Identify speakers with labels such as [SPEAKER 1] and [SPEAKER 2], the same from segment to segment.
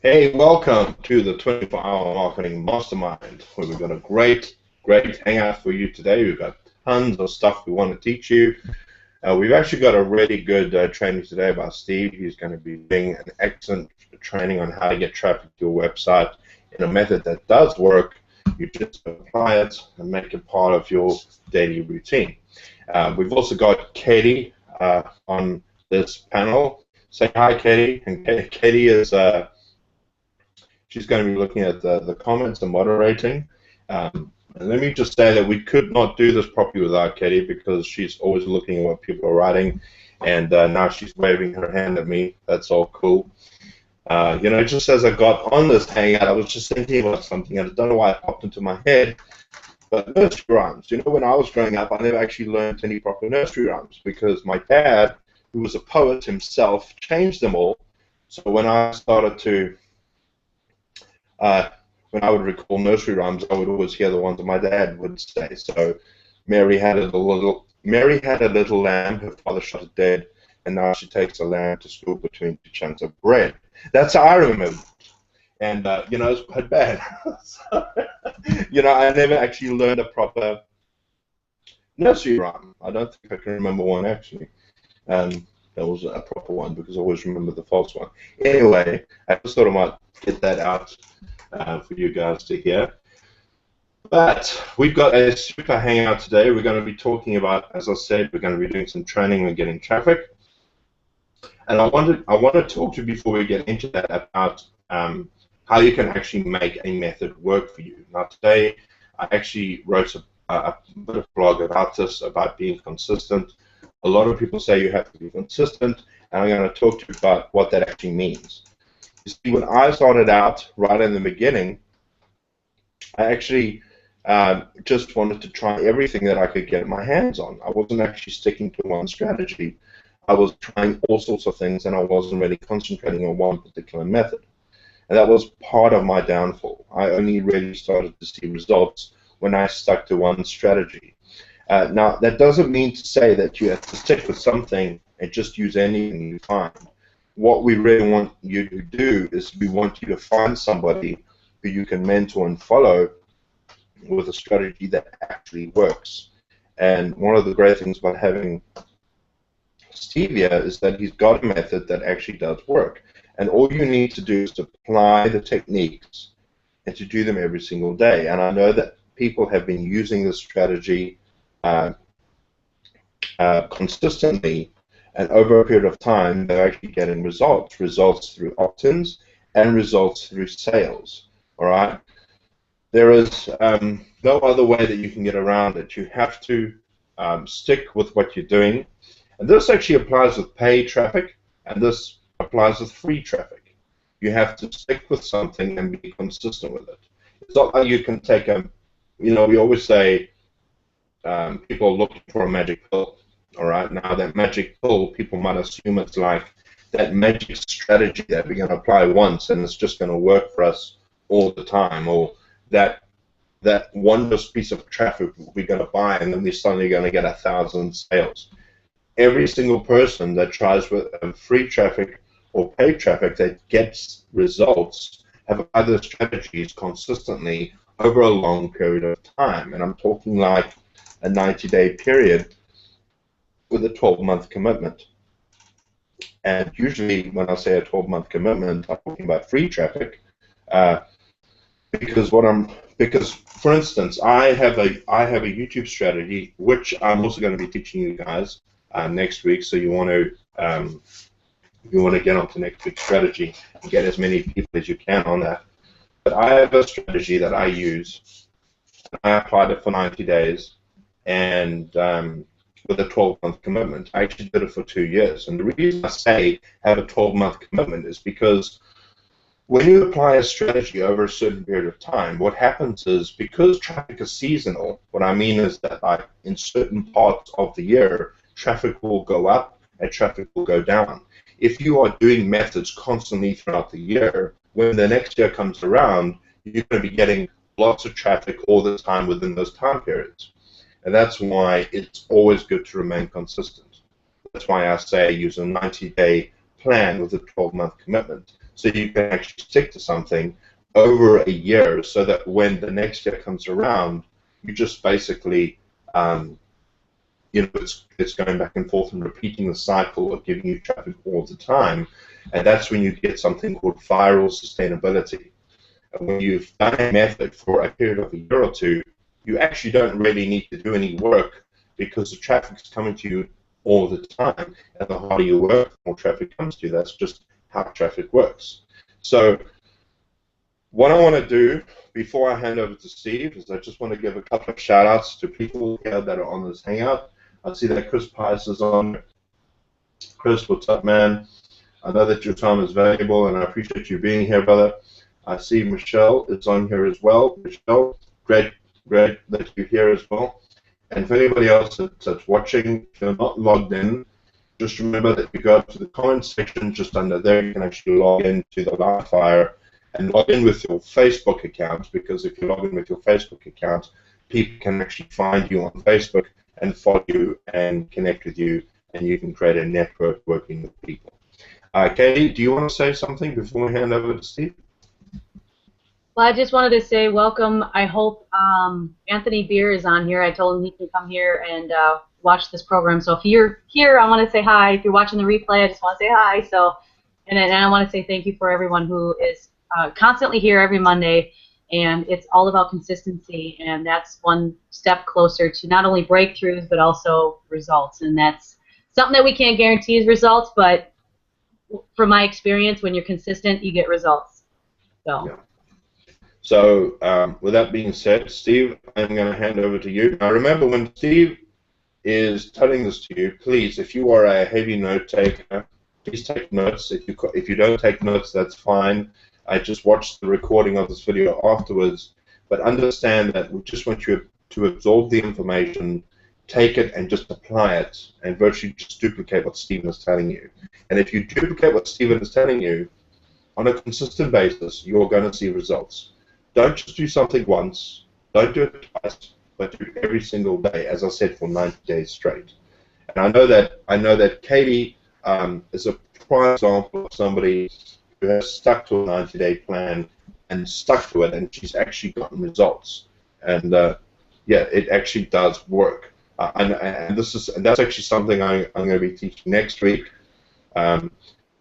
[SPEAKER 1] Hey, welcome to the 24-hour marketing mastermind, where we've got a great hangout for you today. We've got tons of stuff we want to teach you. We've actually got a really good training today by Steve. He's going to be doing an excellent training on how to get traffic to your website in a method that does work. You just apply it and make it part of your daily routine. We've also got Katie on this panel. Say hi, Katie. And Katie is she's going to be looking at the comments and moderating. And let me just say that we could not do this properly without Katie, because she's always looking at what people are writing, and now she's waving her hand at me. That's all cool. Just as I got on this hangout, I was just thinking about something, and I don't know why it popped into my head, but nursery rhymes. When I was growing up, I never actually learned any proper nursery rhymes, because my dad, who was a poet himself, changed them all. So when I started to when I would recall nursery rhymes, I would always hear the ones that my dad would say. So, Mary had a little lamb, her father shot it dead, and now she takes a lamb to school between two chunks of bread. That's how I remember. And it's quite bad. So, I never actually learned a proper nursery rhyme. I don't think I can remember one actually. That was a proper one, because I always remember the false one. Anyway, I just thought I might get that out for you guys to hear. But we've got a super hangout today. We're going to be talking about, as I said, we're going to be doing some training on getting traffic. And I want to talk to you before we get into that about how you can actually make a method work for you. Now today, I actually wrote a bit of blog about this, about being consistent. A lot of people say you have to be consistent, and I'm going to talk to you about what that actually means. You see, when I started out right in the beginning, I actually just wanted to try everything that I could get my hands on. I wasn't actually sticking to one strategy. I was trying all sorts of things, and I wasn't really concentrating on one particular method. And that was part of my downfall. I only really started to see results when I stuck to one strategy. Now, that doesn't mean to say that you have to stick with something and just use anything you find. What we really want you to do is we want you to find somebody who you can mentor and follow with a strategy that actually works. And one of the great things about having Steve here is that he's got a method that actually does work. And all you need to do is to apply the techniques and to do them every single day. And I know that people have been using this strategy consistently, and over a period of time, they're actually getting results through opt-ins and results through sales. All right. There is no other way that you can get around it. You have to stick with what you're doing, and this actually applies with paid traffic, and this applies with free traffic. You have to stick with something and be consistent with it. It's not like you can take we always say people are looking for a magic pill. All right, now that magic pill, people might assume it's like that magic strategy that we're going to apply once and it's just going to work for us all the time, or that wondrous piece of traffic we're going to buy and then we're suddenly going to get 1,000 sales. Every single person that tries with free traffic or paid traffic that gets results have either strategies consistently over a long period of time, and I'm talking like a 90-day period with a 12-month commitment. And usually when I say a 12-month commitment, I'm talking about free traffic, because for instance, I have a YouTube strategy which I'm also going to be teaching you guys next week. So you want to get onto next week's strategy and get as many people as you can on that. But I have a strategy that I use. I applied it for 90 days, and with a 12-month commitment. I actually did it for 2 years. And the reason I say have a 12-month commitment is because when you apply a strategy over a certain period of time, what happens is, because traffic is seasonal, what I mean is that like in certain parts of the year, traffic will go up and traffic will go down. If you are doing methods constantly throughout the year, when the next year comes around, you're going to be getting lots of traffic all the time within those time periods. And that's why it's always good to remain consistent. That's why I say use a 90-day plan with a 12-month commitment. So you can actually stick to something over a year so that when the next year comes around, you just basically, it's going back and forth and repeating the cycle of giving you traffic all the time. And that's when you get something called viral sustainability. And when you've done a method for a period of a year or two, you actually don't really need to do any work because the traffic's coming to you all the time. And the harder you work, the more traffic comes to you. That's just how traffic works. So what I want to do before I hand over to Steve is I just want to give a couple of shout-outs to people here that are on this Hangout. I see that Chris Pice is on. Chris, what's up, man? I know that your time is valuable, and I appreciate you being here, brother. I see Michelle is on here as well. Michelle, great that you're here as well. And for anybody else that's watching, if you're not logged in, just remember that you go up to the comment section just under there. You can actually log into the live fire and log in with your Facebook account, because if you log in with your Facebook account, people can actually find you on Facebook and follow you and connect with you, and you can create a network working with people. Katie, do you want to say something before we hand over to Steve?
[SPEAKER 2] Well, I just wanted to say welcome. I hope Anthony Beer is on here. I told him he can come here and watch this program. So if you're here, I want to say hi. If you're watching the replay, I just want to say hi. So, and I want to say thank you for everyone who is constantly here every Monday. And it's all about consistency, and that's one step closer to not only breakthroughs but also results. And that's something that we can't guarantee is results, but from my experience, when you're consistent, you get results. So.
[SPEAKER 1] Yeah. So with that being said, Steve, I'm going to hand over to you. Now remember, when Steve is telling this to you, please, if you are a heavy note taker, please take notes. If you don't take notes, that's fine. I just watched the recording of this video afterwards, but understand that we just want you to absorb the information, take it, and just apply it, and virtually just duplicate what Stephen is telling you. And if you duplicate what Stephen is telling you on a consistent basis, you're going to see results. Don't just do something once, don't do it twice, but do it every single day, as I said, for 90 days straight. And I know that Katie is a prime example of somebody who has stuck to a 90-day plan and stuck to it, and she's actually gotten results. And yeah, it actually does work. And that's actually something I'm going to be teaching next week.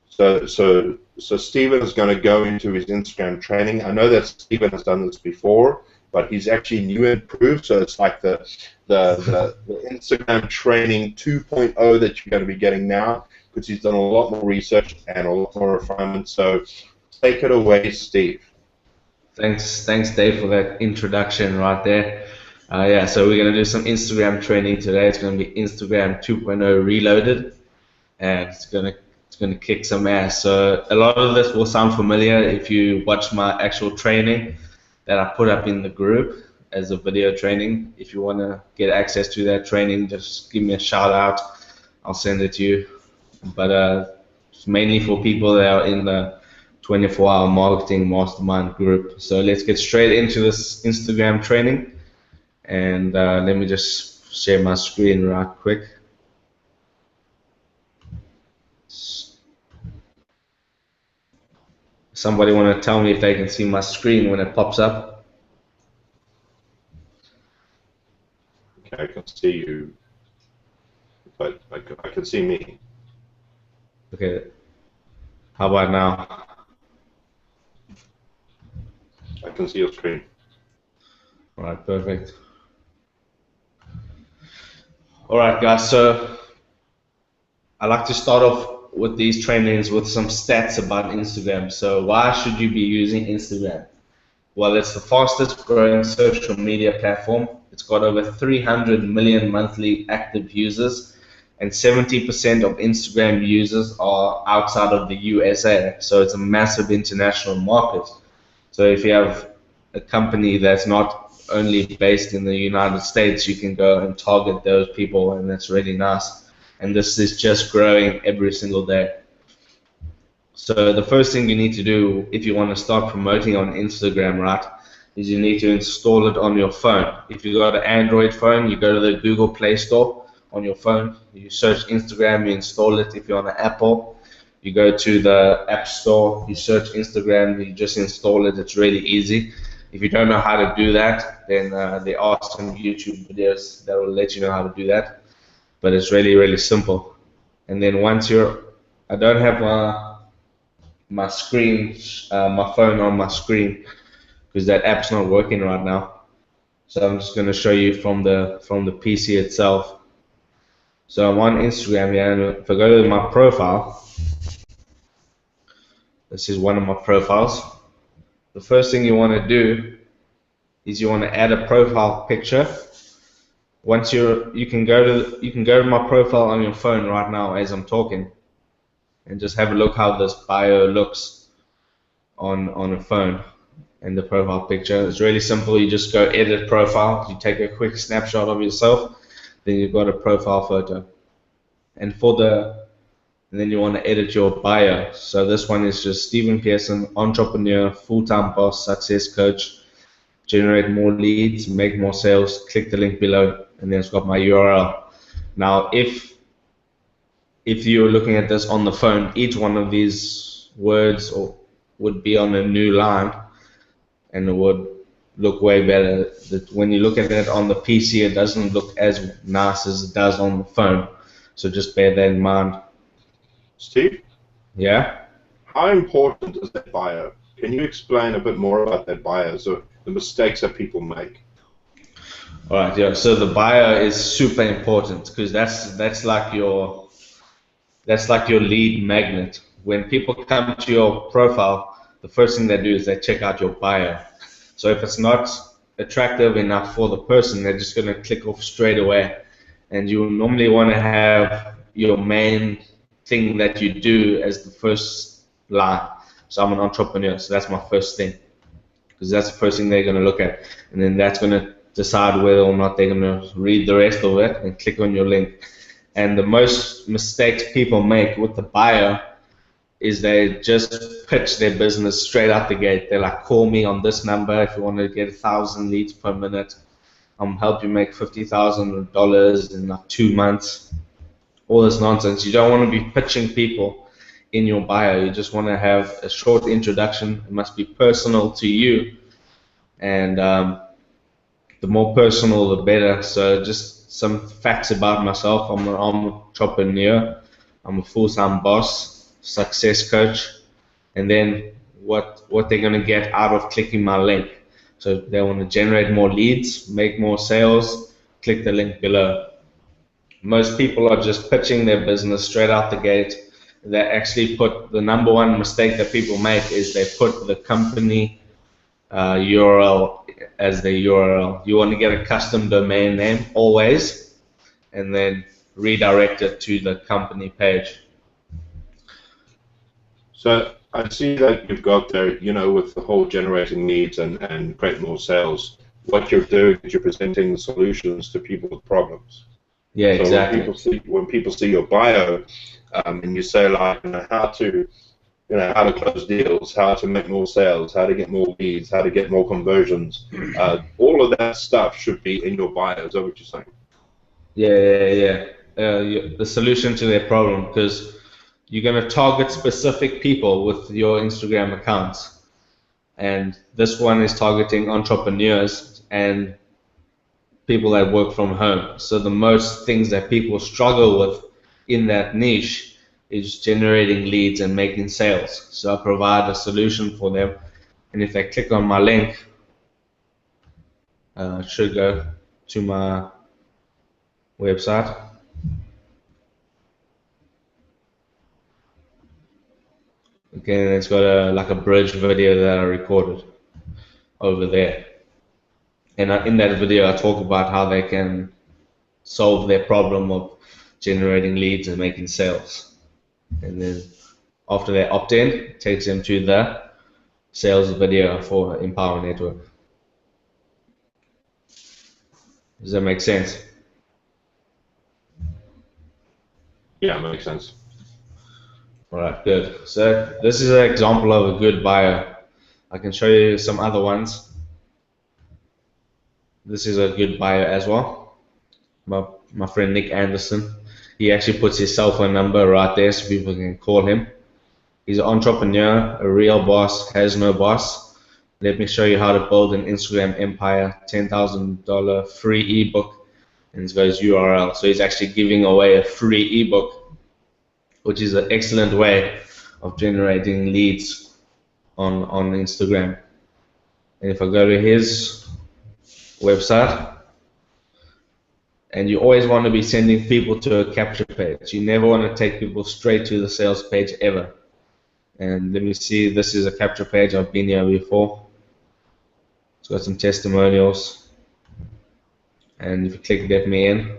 [SPEAKER 1] So Stephen is going to go into his Instagram training. I know that Stephen has done this before, but he's actually new and improved. So it's like the Instagram training 2.0 that you're going to be getting now, because he's done a lot more research and a lot more refinement. So take it away, Steve.
[SPEAKER 3] Thanks, Dave, for that introduction right there. Yeah, so we're going to do some Instagram training today. It's going to be Instagram 2.0 reloaded, and it's going to kick some ass. So a lot of this will sound familiar if you watch my actual training that I put up in the group as a video training. If you want to get access to that training, just give me a shout out. I'll send it to you. But it's mainly for people that are in the 24-hour marketing mastermind group. So let's get straight into this Instagram training. And let me just share my screen right quick. Somebody want to tell me if they can see my screen when it pops up?
[SPEAKER 1] Okay, I can see you, but I can see me.
[SPEAKER 3] Okay. How about now?
[SPEAKER 1] I can see your screen.
[SPEAKER 3] All right, perfect. All right, guys, so I like to start off with these trainings with some stats about Instagram. So why should you be using Instagram? Well, it's the fastest growing social media platform. It's got over 300 million monthly active users, and 70% of Instagram users are outside of the USA. So it's a massive international market. So if you have a company that's not only based in the United States, you can go and target those people, and that's really nice. And this is just growing every single day. So the first thing you need to do if you want to start promoting on Instagram, right, is you need to install it on your phone. If you got an Android phone, you go to the Google Play Store on your phone, you search Instagram, you install it. If you're on an Apple, You go to the App Store, you search Instagram, you just install it. It's really easy. If you don't know how to do that, then there are some YouTube videos that will let you know how to do that. But it's really, really simple. And then once I don't have my screen, my phone on my screen because that app's not working right now. So I'm just going to show you from the PC itself. So I'm on Instagram here, and if I go to my profile, this is one of my profiles. The first thing you want to do is you want to add a profile picture. Once you can go to my profile on your phone right now as I'm talking, and just have a look how this bio looks on a phone and the profile picture. It's really simple. You just go edit profile. You take a quick snapshot of yourself, then you've got a profile photo. And then you want to edit your bio. So this one is just Stephen Pearson, entrepreneur, full-time boss, success coach, generate more leads, make more sales, click the link below, and then it's got my URL. Now, if you're looking at this on the phone, each one of these words would be on a new line, and it would look way better. When you look at it on the PC, it doesn't look as nice as it does on the phone. So just bear that in mind.
[SPEAKER 1] Steve?
[SPEAKER 3] Yeah?
[SPEAKER 1] How important is that bio? Can you explain a bit more about that bio, so the mistakes that people make?
[SPEAKER 3] All right, yeah. So the bio is super important because that's like your lead magnet. When people come to your profile, the first thing they do is they check out your bio. So if it's not attractive enough for the person, they're just going to click off straight away. And you normally want to have your main thing that you do as the first line. So I'm an entrepreneur, so that's my first thing, because that's the first thing they're going to look at, and then that's going to decide whether or not they're going to read the rest of it and click on your link. And the most mistakes people make with the bio is they just pitch their business straight out the gate. They're like, call me on this number if you want to get 1,000 leads per minute. I'm help you make $50,000 in like 2 months. All this nonsense. You don't want to be pitching people in your bio. You just want to have a short introduction. It must be personal to you, and the more personal, the better. So just some facts about myself. I'm an entrepreneur. I'm a full-time boss, success coach, and then what they're going to get out of clicking my link. So they want to generate more leads, make more sales, click the link below. Most people are just pitching their business straight out the gate. They actually put the number one mistake that people make is they put the company URL as the URL. You want to get a custom domain name always, and then redirect it to the company page.
[SPEAKER 1] So I see that you've got there, with the whole generating leads and create more sales. What you're doing is you're presenting the solutions to people with problems.
[SPEAKER 3] Yeah,
[SPEAKER 1] so
[SPEAKER 3] exactly.
[SPEAKER 1] When people see your bio, and you say like, how to close deals, how to make more sales, how to get more leads, how to get more conversions, all of that stuff should be in your bio. Is that what you're saying?
[SPEAKER 3] Yeah. The solution to their problem, because you're going to target specific people with your Instagram accounts, and this one is targeting entrepreneurs and people that work from home. So the most things that people struggle with in that niche is generating leads and making sales. So I provide a solution for them, and if they click on my link, it should go to my website. Okay, it's got like a bridge video that I recorded over there. And in that video, I talk about how they can solve their problem of generating leads and making sales. And then after they opt in, it takes them to the sales video for Empower Network. Does that make sense?
[SPEAKER 1] Yeah, it makes sense.
[SPEAKER 3] All right, good. So this is an example of a good bio. I can show you some other ones. This is a good bio as well. My friend Nick Anderson, he actually puts his cell phone number right there so people can call him. He's an entrepreneur, a real boss, has no boss. Let me show you how to build an Instagram empire. $10,000 free ebook, and it goes URL. So he's actually giving away a free ebook, which is an excellent way of generating leads on Instagram. And if I go to his website, and you always want to be sending people to a capture page. You never want to take people straight to the sales page ever. And let me see, this is a capture page. I've been here before. It's got some testimonials. And if you click Get Me In,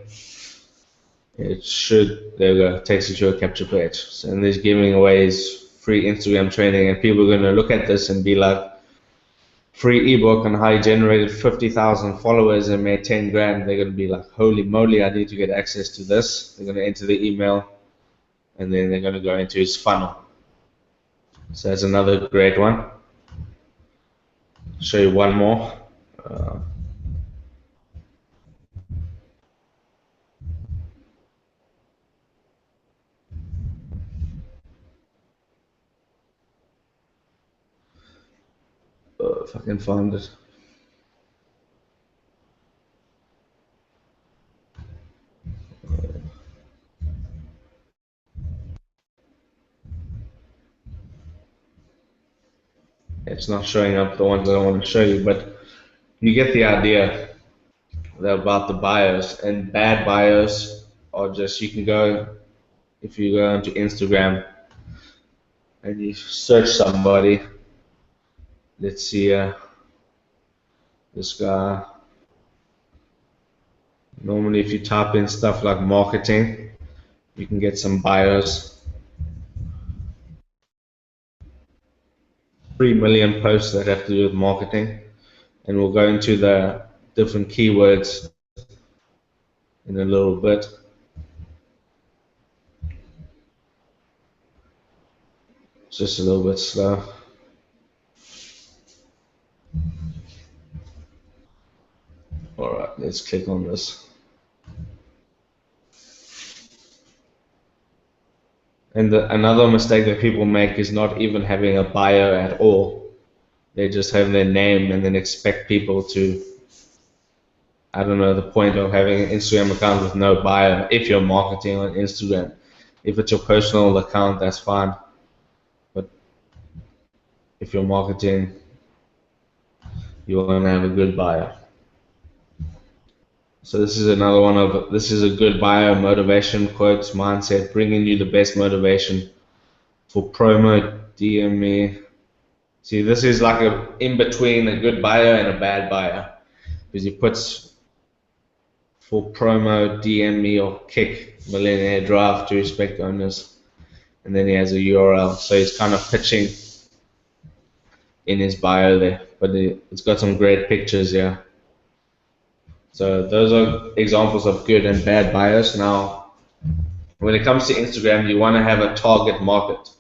[SPEAKER 3] it should, there we go, takes you to a capture page. So, and there's giving away his free Instagram training, and people are going to look at this and be like, free ebook on how he generated 50,000 followers and made 10 grand. They're going to be like, holy moly, I need to get access to this. They're going to enter the email, and then they're going to go into his funnel. So that's another great one. I'll show you one more. If I can find it. It's not showing up the ones that I want to show you, but you get the idea about the bios. And bad bios are just, you can go, if you go onto Instagram and you search somebody, let's see, this guy. Normally if you type in stuff like marketing, you can get some bios. 3 million posts that have to do with marketing, and we'll go into the different keywords in a little bit. It's just a little bit slow. Alright, let's click on this. And another mistake that people make is not even having a bio at all. They just have their name and then expect people to, I don't know the point of having an Instagram account with no bio if you're marketing on Instagram. If it's your personal account, that's fine. But if you're marketing, you want to have a good bio. So this is another one of, this is a good bio, motivation quotes, mindset, bringing you the best motivation for promo, DM me. See, this is like a in between a good bio and a bad bio, because he puts for promo, DM me or kick Millionaire Drive to respect owners, and then he has a URL. So he's kind of pitching in his bio there, but it's got some great pictures here. So those are examples of good and bad bios. Now, when it comes to Instagram, you want to have a target market.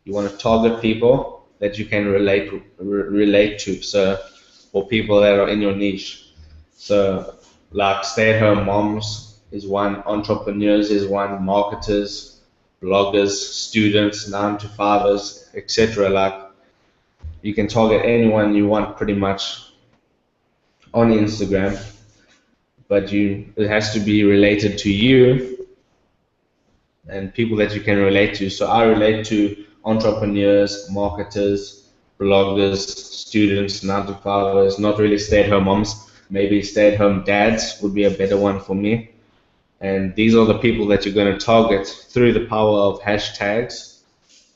[SPEAKER 3] You want to target people that you can relate to. So for people that are in your niche. So like stay-at-home moms is one, entrepreneurs is one, marketers, bloggers, students, 9-to-5ers, etc. Like you can target anyone you want pretty much on Instagram. But it has to be related to you and people that you can relate to. So I relate to entrepreneurs, marketers, bloggers, students, 9-to-5ers, not really stay-at-home moms. Maybe stay-at-home dads would be a better one for me. And these are the people that you're going to target through the power of hashtags.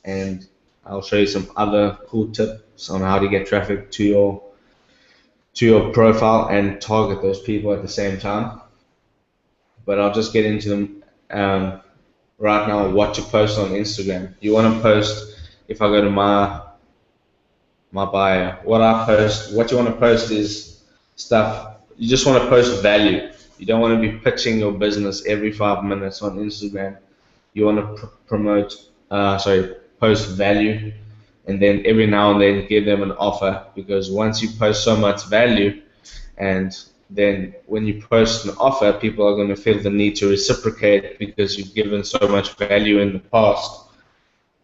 [SPEAKER 3] And I'll show you some other cool tips on how to get traffic to your profile and target those people at the same time. But I'll just get into them right now. What to post on Instagram. You want to post, if I go to my bio, what you want to post is stuff, you just want to post value. You don't want to be pitching your business every 5 minutes on Instagram. You want to post value. And then every now and then give them an offer, because once you post so much value, and then when you post an offer, people are going to feel the need to reciprocate because you've given so much value in the past.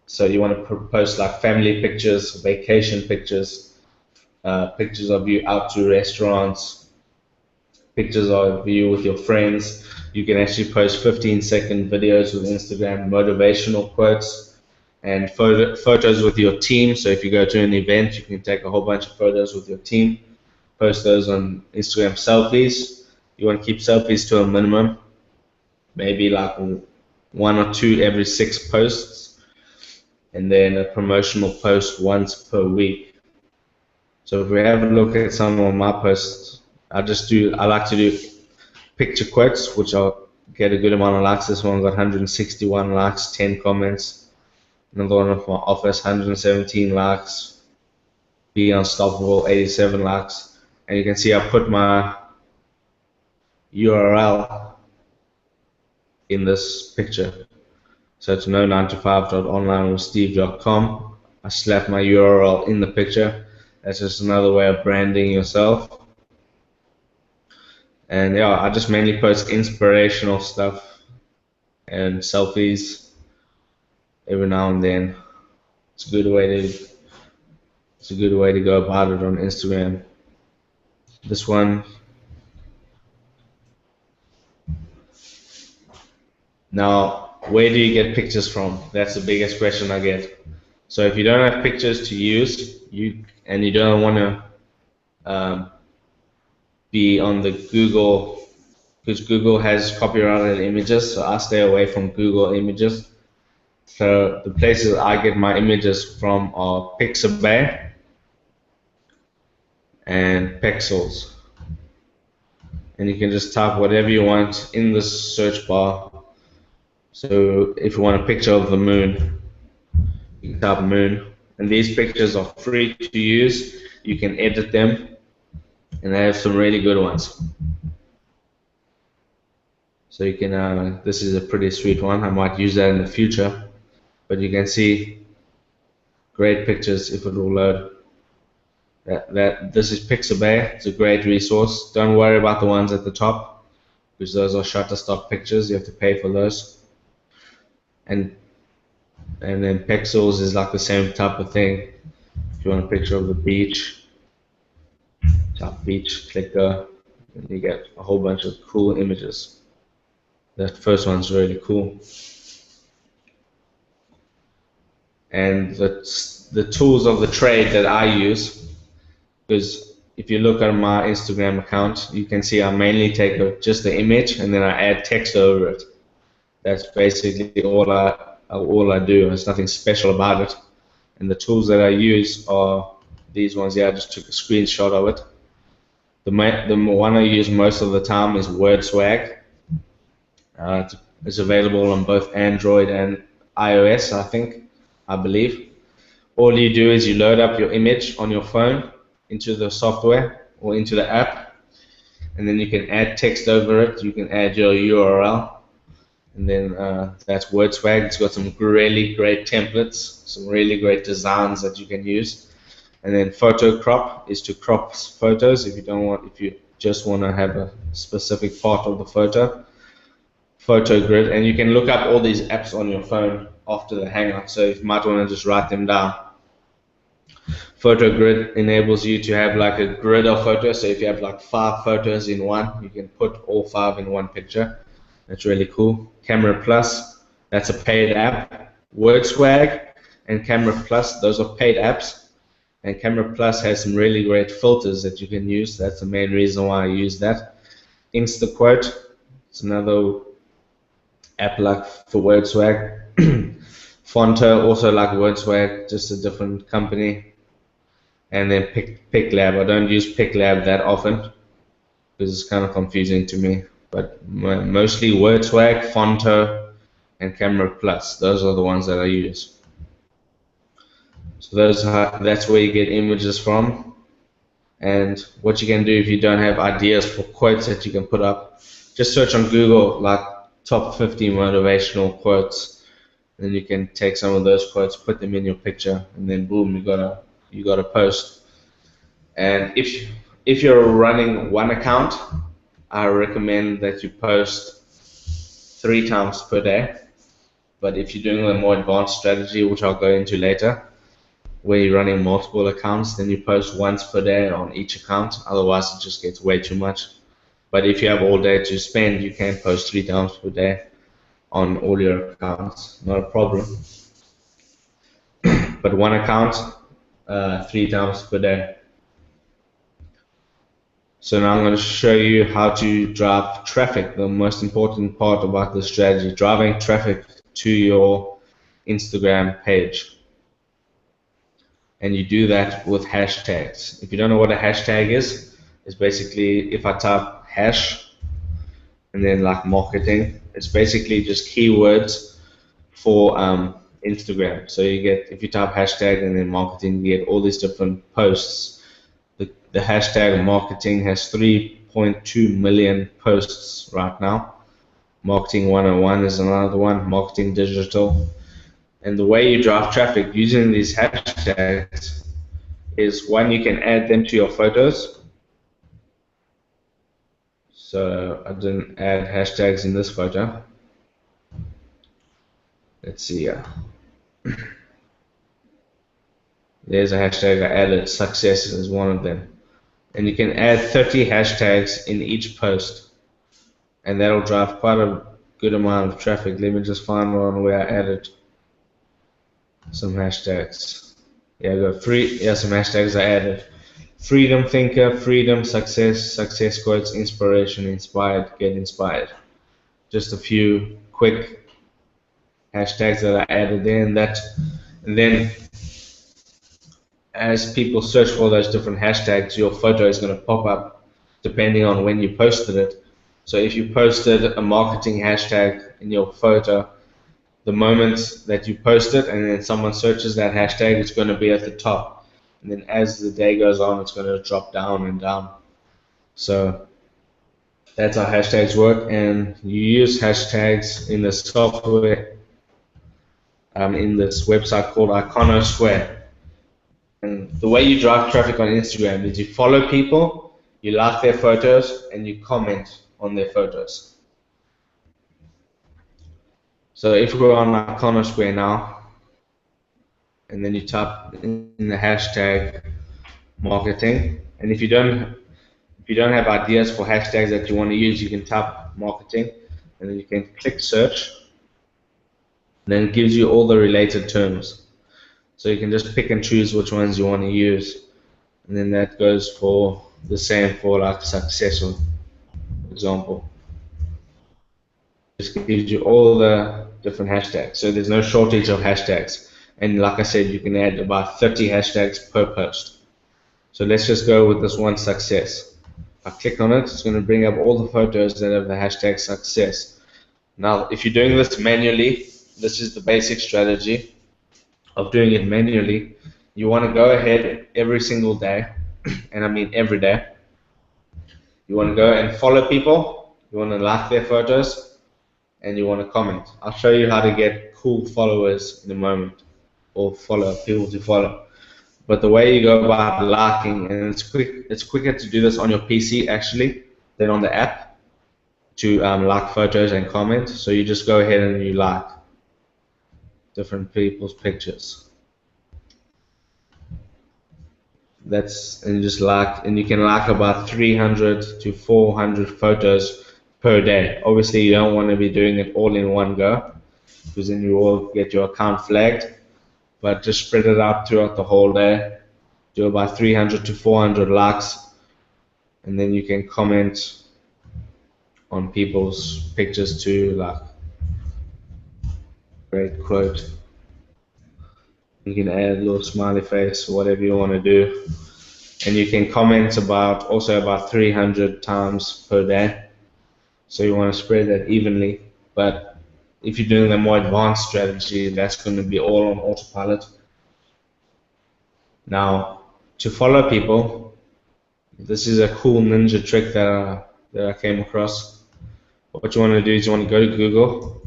[SPEAKER 3] So you want to post like family pictures, vacation pictures, pictures of you out to restaurants, pictures of you with your friends. You can actually post 15-second videos with Instagram, motivational quotes, and photos with your team. So if you go to an event, you can take a whole bunch of photos with your team, post those on Instagram. Selfies, you want to keep selfies to a minimum, maybe like 1 or 2 every 6 posts, and then a promotional post once per week. So if we have a look at some of my posts, I like to do picture quotes, which I'll get a good amount of likes. This one got 161 likes, 10 comments. Another one of my office, 117 likes. Be Unstoppable, 87 likes. And you can see I put my URL in this picture. So it's no9to5.onlinewithsteve.com. I slap my URL in the picture. That's just another way of branding yourself. And yeah, I just mainly post inspirational stuff and selfies every now and then. It's a good way to go about it on Instagram. This one. Now, where do you get pictures from? That's the biggest question I get. So if you don't have pictures to use, and you don't want to be on the Google, because Google has copyrighted images, so I stay away from Google images. So the places I get my images from are Pixabay and Pexels. And you can just type whatever you want in the search bar. So if you want a picture of the moon, you can type moon. And these pictures are free to use. You can edit them, and they have some really good ones. So you can, this is a pretty sweet one. I might use that in the future. But you can see great pictures if it will load. This is Pixabay. It's a great resource. Don't worry about the ones at the top, because those are Shutterstock pictures. You have to pay for those. And then Pexels is like the same type of thing. If you want a picture of the beach, tap beach, click go, and you get a whole bunch of cool images. That first one's really cool. And the tools of the trade that I use, because if you look at my Instagram account, you can see I mainly take just the image and then I add text over it. That's basically all I do. There's nothing special about it. And the tools that I use are these ones here. I just took a screenshot of it. The one I use most of the time is WordSwag. It's available on both Android and iOS, I believe. All you do is you load up your image on your phone into the software or into the app, and then you can add text over it. You can add your URL, and then that's WordSwag. It's got some really great templates, some really great designs that you can use. And then photo crop is to crop photos if you just want to have a specific part of the photo. Photo grid, and you can look up all these apps on your phone after the Hangout, so you might want to just write them down. Photo grid enables you to have like a grid of photos, so if you have like 5 photos in one, you can put all 5 in one picture. That's really cool. Camera Plus, that's a paid app. WordSwag and Camera Plus, those are paid apps, and Camera Plus has some really great filters that you can use. That's the main reason why I use that. InstaQuote, it's another app like for WordSwag. Fonto, also like WordSwag, just a different company. And then PicLab. I don't use PicLab that often because it's kind of confusing to me. But mostly WordSwag, Fonto, and Camera Plus. Those are the ones that I use. So that's where you get images from. And what you can do if you don't have ideas for quotes that you can put up, just search on Google like top 50 motivational quotes, and you can take some of those quotes, put them in your picture, and then boom, you got a post. And if you're running one account, I recommend that you post 3 times per day. But if you're doing a more advanced strategy, which I'll go into later, where you're running multiple accounts, then you post once per day on each account. Otherwise, it just gets way too much. But if you have all day to spend, you can post 3 times per day on all your accounts. Not a problem. But one account, 3 times per day. So now I'm going to show you how to drive traffic, the most important part about this strategy, driving traffic to your Instagram page. And you do that with hashtags. If you don't know what a hashtag is, it's basically if I type hash and then like marketing, it's basically just keywords for Instagram. So you get, if you type hashtag and then marketing, you get all these different posts. The hashtag marketing has 3.2 million posts right now. Marketing 101 is another one, marketing digital. And the way you drive traffic using these hashtags is, one, you can add them to your photos. So I didn't add hashtags in this photo. Let's see here. There's a hashtag I added, success is one of them. And you can add 30 hashtags in each post, and that'll drive quite a good amount of traffic. Let me just find one where I added some hashtags. Yeah, I got some hashtags I added. Freedom thinker, freedom, success, success quotes, inspiration, inspired, get inspired. Just a few quick hashtags that I added there, and then as people search for those different hashtags, your photo is going to pop up depending on when you posted it. So if you posted a marketing hashtag in your photo, the moment that you post it and then someone searches that hashtag, it's going to be at the top. And then as the day goes on, it's going to drop down and down. So that's how hashtags work. And you use hashtags in the software, in this website called Iconosquare. And the way you drive traffic on Instagram is you follow people, you like their photos, and you comment on their photos. So if we go on Iconosquare now, and then you type in the hashtag marketing, and if you don't have ideas for hashtags that you want to use, you can type marketing, and then you can click search, and then it gives you all the related terms. So you can just pick and choose which ones you want to use. And then that goes for the same for like success, for example. It just gives you all the different hashtags. So there's no shortage of hashtags. And like I said, you can add about 30 hashtags per post. So let's just go with this one, success. If I click on it, it's going to bring up all the photos that have the hashtag success. Now, if you're doing this manually, this is the basic strategy of doing it manually. You want to go ahead every single day, and I mean every day. You want to go and follow people, you want to like their photos, and you want to comment. I'll show you how to get cool followers in a moment, or follow people to follow. But the way you go about liking, and it's quicker to do this on your PC actually than on the app to like photos and comment. So you just go ahead and you like different people's pictures. And just like, and you can like about 300 to 400 photos per day. Obviously, you don't want to be doing it all in one go, because then you will get your account flagged. But just spread it out throughout the whole day. Do about 300 to 400 likes, and then you can comment on people's pictures too, like great quote. You can add a little smiley face, whatever you want to do. And you can comment also about 300 times per day. So you want to spread that evenly. But if you're doing a more advanced strategy, that's going to be all on autopilot. Now, to follow people, this is a cool ninja trick that I came across. What you want to do is you want to go to Google,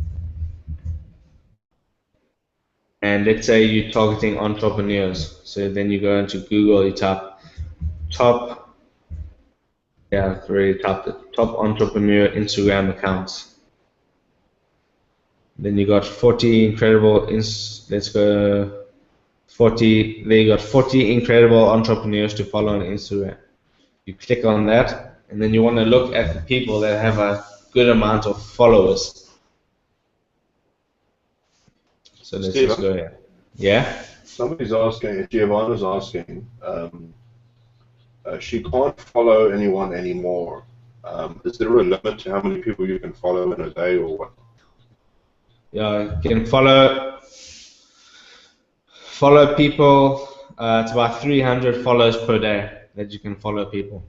[SPEAKER 3] and let's say you're targeting entrepreneurs. So then you go into Google, you type top entrepreneur Instagram accounts. Then you got 40 incredible, let's go 40, then you got 40 incredible entrepreneurs to follow on Instagram. You click on that, and then you want to look at the people that have a good amount of followers. So let's just go here. Yeah?
[SPEAKER 1] Somebody's asking, Giovanna's asking, she can't follow anyone anymore. Is there a limit to how many people you can follow in a day or what?
[SPEAKER 3] Yeah, you can follow people. It's about 300 follows per day that you can follow people.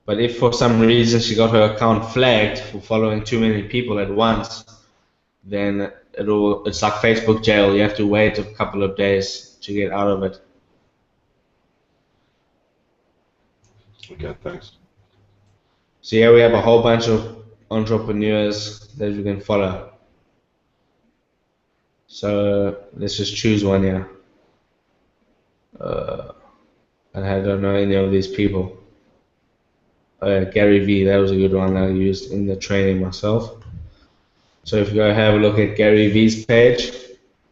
[SPEAKER 3] But if for some reason she got her account flagged for following too many people at once, then it's like Facebook jail. You have to wait a couple of days to get out of it.
[SPEAKER 1] Okay, thanks.
[SPEAKER 3] So here we have a whole bunch of entrepreneurs that you can follow. So let's just choose one here. And I don't know any of these people. Gary V, that was a good one that I used in the training myself. So if you go have a look at Gary V's page,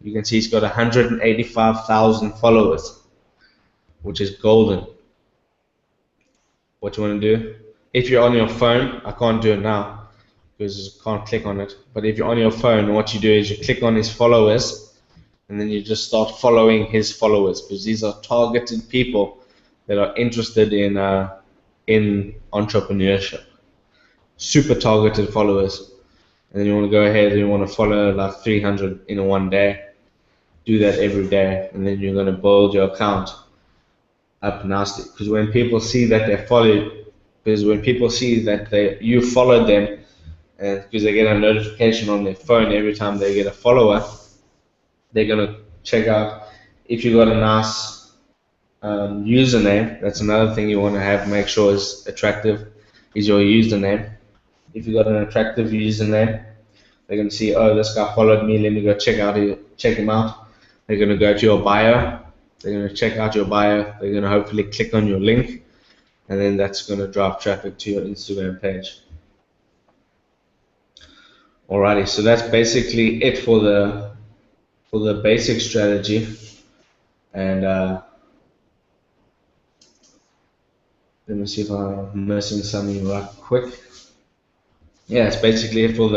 [SPEAKER 3] you can see he's got 185,000 followers, which is golden. What you want to do, if you're on your phone, I can't do it now because I can't click on it, but if you're on your phone, what you do is you click on his followers and then you just start following his followers, because these are targeted people that are interested in entrepreneurship. Super targeted followers. And then you want to go ahead and you want to follow like 300 in one day. Do that every day, and then you're going to build your account up nasty. Because when people see that they follow, because when people see that you followed them, and because they get a notification on their phone every time they get a follower, they're going to check out if you got a nice username. That's another thing you want to have, make sure is attractive, is your username. If you got an attractive username, they're going to see, oh, this guy followed me, let me go check him out. They're going to go to your bio, they're going to check out your bio, they're going to hopefully click on your link, and then that's going to drive traffic to your Instagram page. Alrighty, so that's basically it for the basic strategy. And let me see if I'm missing something right quick. Yeah, it's basically it for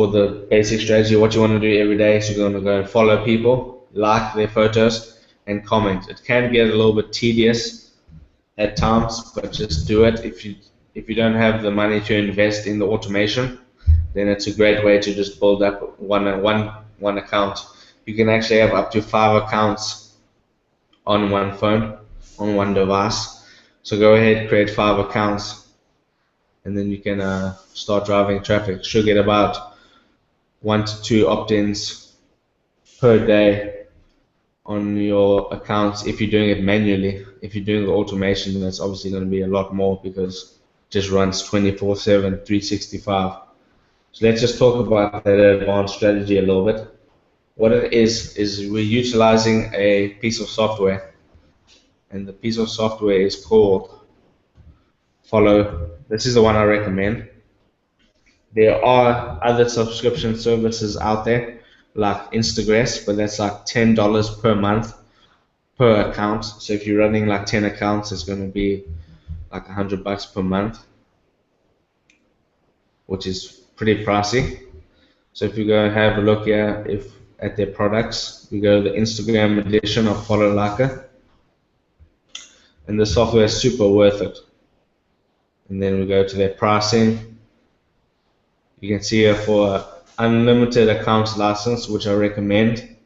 [SPEAKER 3] the basic strategy. What you want to do every day is you're going to go and follow people, like their photos, and comment. It can get a little bit tedious at times, but just do it. If you don't have the money to invest in the automation, then it's a great way to just build up one account. You can actually have up to 5 accounts on one phone, on one device. So go ahead, create 5 accounts, and then you can start driving traffic. Should get about 1 to 2 opt-ins per day on your accounts if you're doing it manually. If you're doing the automation, then that's obviously going to be a lot more, because it just runs 24/7, 365. So let's just talk about that advanced strategy a little bit. What it is we're utilizing a piece of software, and the piece of software is called Follow. This is the one I recommend. There are other subscription services out there like Instagram, but that's like $10 per month per account. So if you're running like 10 accounts, it's going to be like $100 per month, which is pretty pricey. So if you go and have a look here at their products, we go to the Instagram edition of Follow Laka, and the software is super worth it. And then we go to their pricing. You can see here for unlimited account license, which I recommend,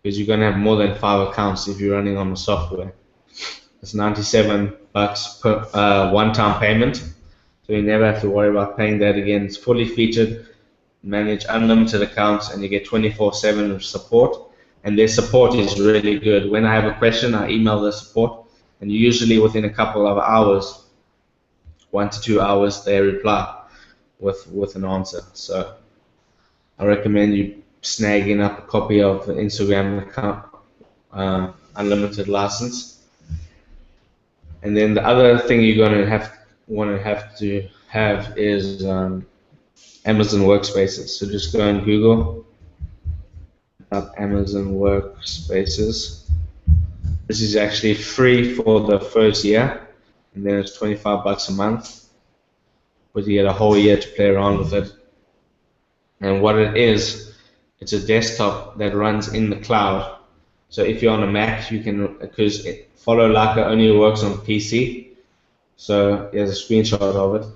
[SPEAKER 3] because you're going to have more than 5 accounts if you're running on the software. It's $97 per one-time payment, so you never have to worry about paying that again. It's fully featured, manage unlimited accounts, and you get 24/7 support. And their support is really good. When I have a question, I email the support, and usually within a couple of hours, 1 to 2 hours, they reply with an answer. So I recommend you snagging up a copy of the Instagram account unlimited license. And then the other thing you're going to want to have is Amazon Workspaces. So just go on Google, up Amazon Workspaces. This is actually free for the first year, and then it's 25 bucks a month, but you get a whole year to play around with it. And what it is, it's a desktop that runs in the cloud. So if you're on a Mac, you can, because Follow Laka only works on PC. So here's a screenshot of it.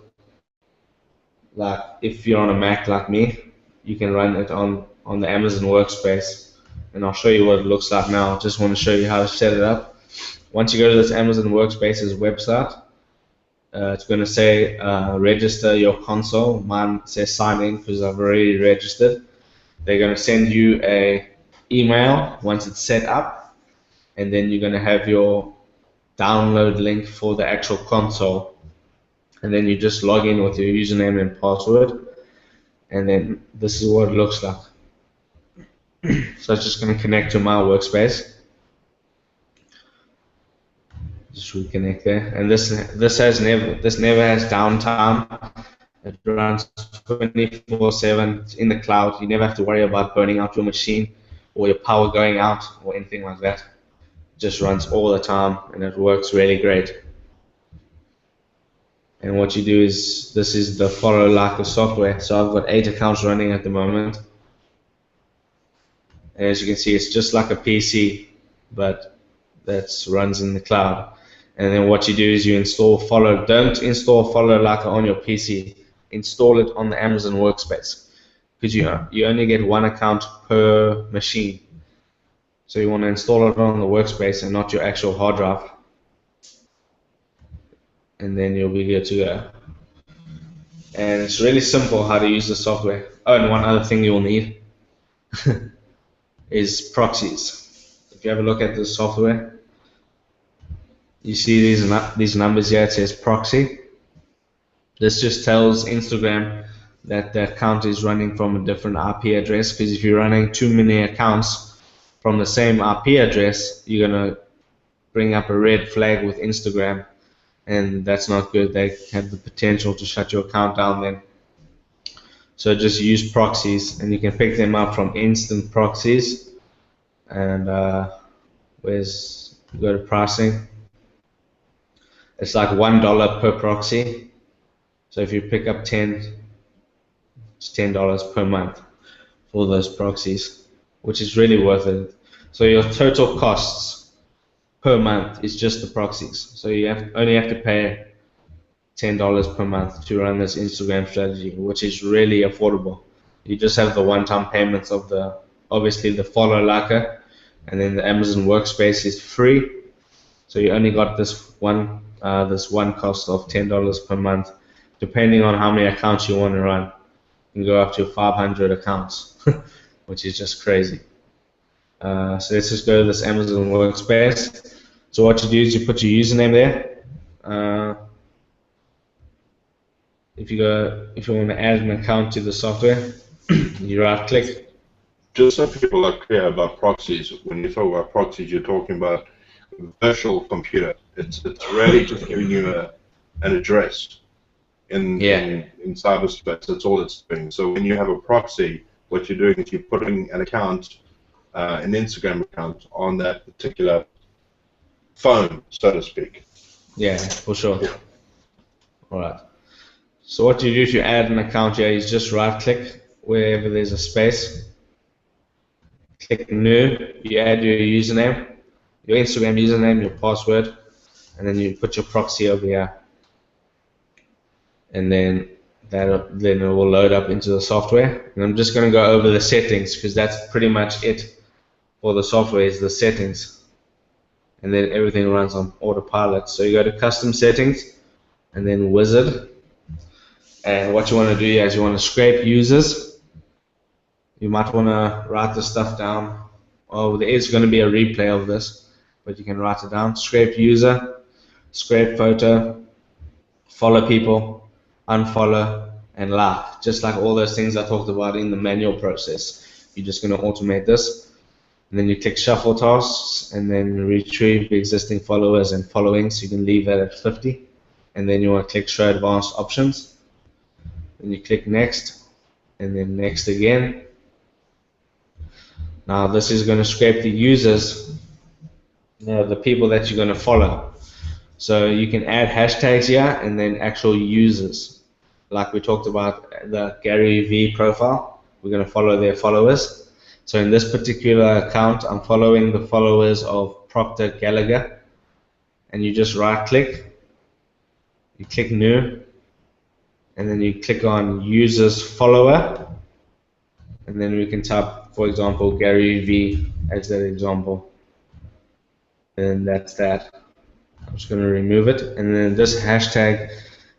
[SPEAKER 3] Like if you're on a Mac like me, you can run it on the Amazon Workspace. And I'll show you what it looks like now. Just want to show you how to set it up. Once you go to this Amazon Workspace's website, it's going to say register your console. Mine says sign in because I've already registered. They're going to send you a email once it's set up, and then you're going to have your download link for the actual console, and then you just log in with your username and password, and then this is what it looks like. So it's just going to connect to my workspace. Just reconnect there, and this never has downtime. It runs 24/7 in the cloud. You never have to worry about burning out your machine or your power going out or anything like that. It just runs all the time, and it works really great. And what you do is, this is the Follow Laka software. So I've got 8 accounts running at the moment. And as you can see, it's just like a PC, but that runs in the cloud. And then what you do is you install Follow. Don't install Follow Laka on your PC. Install it on the Amazon Workspace, because you only get 1 account per machine. So you want to install it on the workspace and not your actual hard drive. And then you'll be good to go. And it's really simple how to use the software. Oh, and one other thing you'll need is proxies. If you have a look at the software, you see these numbers here. It says proxy. This just tells Instagram that the account is running from a different IP address, because if you're running too many accounts from the same IP address, you're going to bring up a red flag with Instagram, and that's not good. They have the potential to shut your account down then. So just use proxies, and you can pick them up from Instant Proxies. And go to pricing. It's like $1 per proxy. So if you pick up 10, it's $10 per month for those proxies, which is really worth it. So your total costs per month is just the proxies. So you only have to pay $10 per month to run this Instagram strategy, which is really affordable. You just have the one-time payments of obviously the Follow Laka, and then the Amazon Workspace is free. So you only got this one cost of $10 per month. Depending on how many accounts you want to run, you can go up to 500 accounts, which is just crazy. So let's just go to this Amazon Workspace. So what you do is you put your username there. If you want to add an account to the software, you right-click.
[SPEAKER 1] Just so people are clear about proxies, when you talk about proxies, you're talking about virtual computer. It's really just giving you an address in cyberspace. That's all it's doing. So when you have a proxy, what you're doing is you're putting an account, an Instagram account, on that particular phone, so to speak.
[SPEAKER 3] Yeah, for sure. All right. So what you do if you add an account here is just right-click wherever there's a space. Click New. You add your username, your Instagram username, your password, and then you put your proxy over here. And then it will load up into the software. And I'm just going to go over the settings, because that's pretty much it for the software, is the settings. And then everything runs on autopilot. So you go to Custom Settings, and then Wizard. And what you want to do is you want to scrape users. You might want to write the stuff down. Oh, there is going to be a replay of this, but you can write it down. Scrape user, scrape photo, follow people, unfollow, and like. Just like all those things I talked about in the manual process. You're just going to automate this. And then you click Shuffle Tasks, and then retrieve existing followers and followings. You can leave that at 50. And then you want to click Show Advanced Options. Then you click Next. and then next again. Now this is going to scrape the users, the people that you're going to follow. So you can add hashtags here and then actual users. Like we talked about the Gary V profile, we're going to follow their followers. So in this particular account, I'm following the followers of Proctor Gallagher, and you just right click, you click new, and then you click on users follower, and then we can type, for example, Gary V as that example, and that's that. I'm just going to remove it, and then this hashtag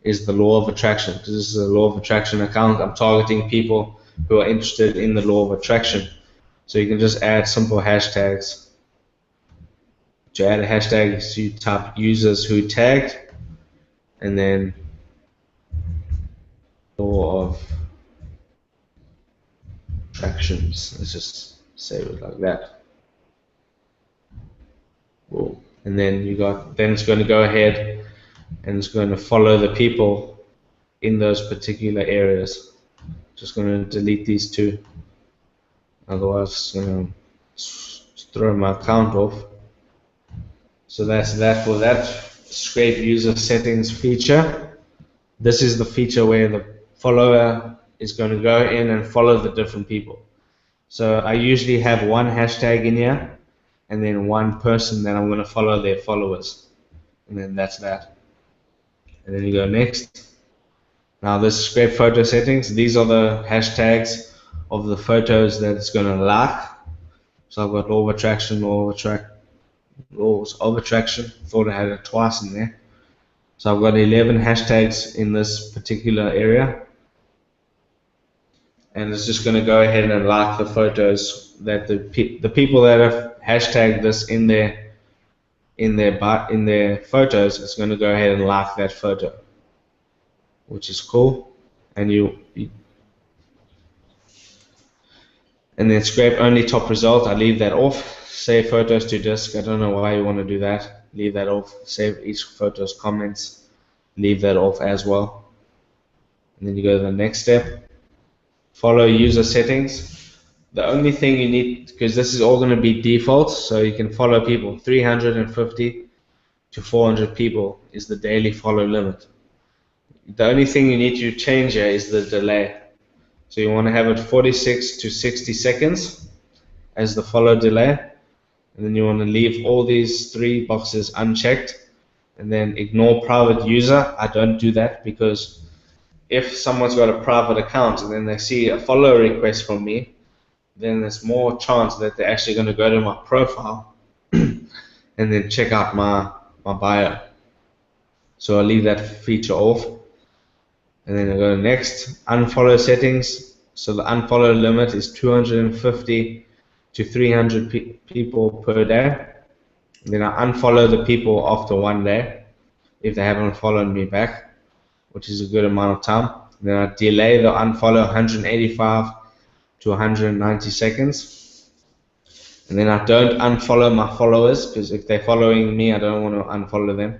[SPEAKER 3] is the law of attraction. This is a law of attraction account. I'm targeting people who are interested in the law of attraction. So you can just add simple hashtags. To add a hashtag, so you type users who tagged, and then law of attractions. Let's just save it like that. Cool. And then it's going to go ahead and it's going to follow the people in those particular areas. Just going to delete these two, otherwise it's going to throw my account off. So that's that for that scrape user settings feature. This is the feature where the follower is going to go in and follow the different people. So I usually have one hashtag in here and then one person that I'm going to follow their followers, and then that's that. And then you go next. Now this scrape photo settings, these are the hashtags of the photos that it's going to like. So I've got law of attraction, laws of attraction, thought I had it twice in there. So I've got 11 hashtags in this particular area, and it's just going to go ahead and like the photos that the people that have hashtagged this in their photos, it's going to go ahead and like that photo, which is cool. And and then scrape only top result, I leave that off. Save photos to disk, I don't know why you want to do that. Leave that off. Save each photo's comments, leave that off as well. And then you go to the next step. Follow user settings. The only thing you need, because this is all going to be default, so you can follow people. 350 to 400 people is the daily follow limit. The only thing you need to change here is the delay. So you want to have it 46 to 60 seconds as the follow delay. And then you want to leave all these three boxes unchecked. And then ignore private user. I don't do that because if someone's got a private account and then they see a follow request from me, then there's more chance that they're actually going to go to my profile and then check out my bio. So I'll leave that feature off. And then I go next, unfollow settings. So the unfollow limit is 250 to 300 people per day. And then I unfollow the people after 1 day if they haven't followed me back, which is a good amount of time. Then I delay the unfollow 185 to 190 seconds. And then I don't unfollow my followers, because if they're following me, I don't want to unfollow them.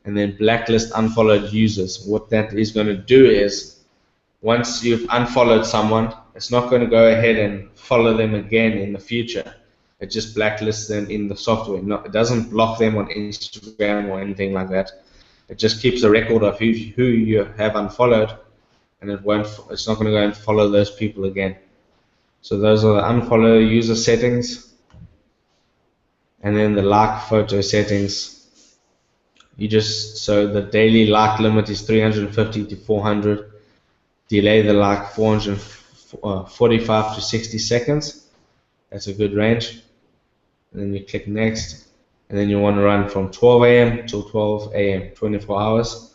[SPEAKER 3] And then blacklist unfollowed users. What that is going to do is, once you've unfollowed someone, it's not going to go ahead and follow them again in the future. It just blacklists them in the software. It doesn't block them on Instagram or anything like that. It just keeps a record of who you have unfollowed, and it's not going to go and follow those people again. So those are the unfollow user settings. And then the like photo settings. So the daily like limit is 350 to 400. Delay the like 445 to 60 seconds. That's a good range. And then you click next. And then you want to run from 12 a.m. till 12 a.m., 24 hours.